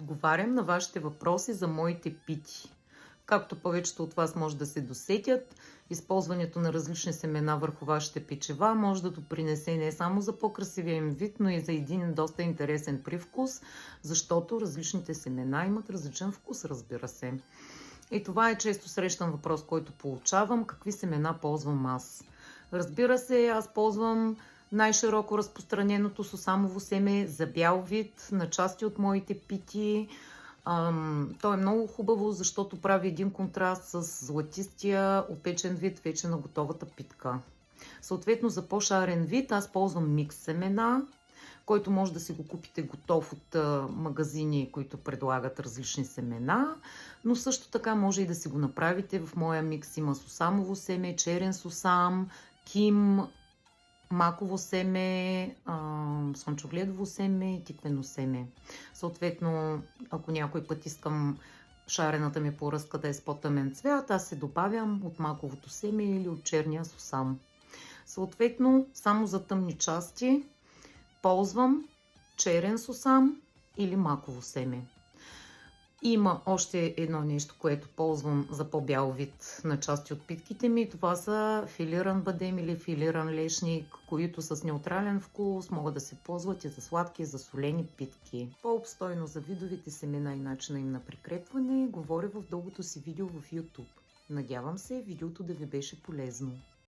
отговарям на вашите въпроси за моите пити. Както повечето от вас може да се досетят, използването на различни семена върху вашите печива може да допринесе не само за по-красивия им вид, но и за един доста интересен привкус, защото различните семена имат различен вкус, разбира се. И това е често срещан въпрос, който получавам. Какви семена ползвам аз? Разбира се, аз ползвам най-широко разпространеното сусамово семе за бял вид на части от моите пити. То е много хубаво, защото прави един контраст с златистия опечен вид вече на готовата питка. Съответно за по-шарен вид аз ползвам микс семена, който може да си го купите готов от магазини, които предлагат различни семена, но също така може и да си го направите. В моя микс има сусамово семе, черен сусам, ким, маково семе, слънчогледово семе и тиквено семе. Съответно, ако някой път искам шарената ми поръска да е с по-тъмен цвят, аз се добавям от маковото семе или от черния сусам. Съответно, само за тъмни части ползвам черен сусам или маково семе. Има още едно нещо, което ползвам за по-бял вид на части от питките ми. Това са филиран бадем или филиран лешник, които с неутрален вкус могат да се ползват и за сладки, и за солени питки. По-обстойно за видовите семена и начина им на прикрепване говоря в дългото си видео в YouTube. Надявам се видеото да ви беше полезно.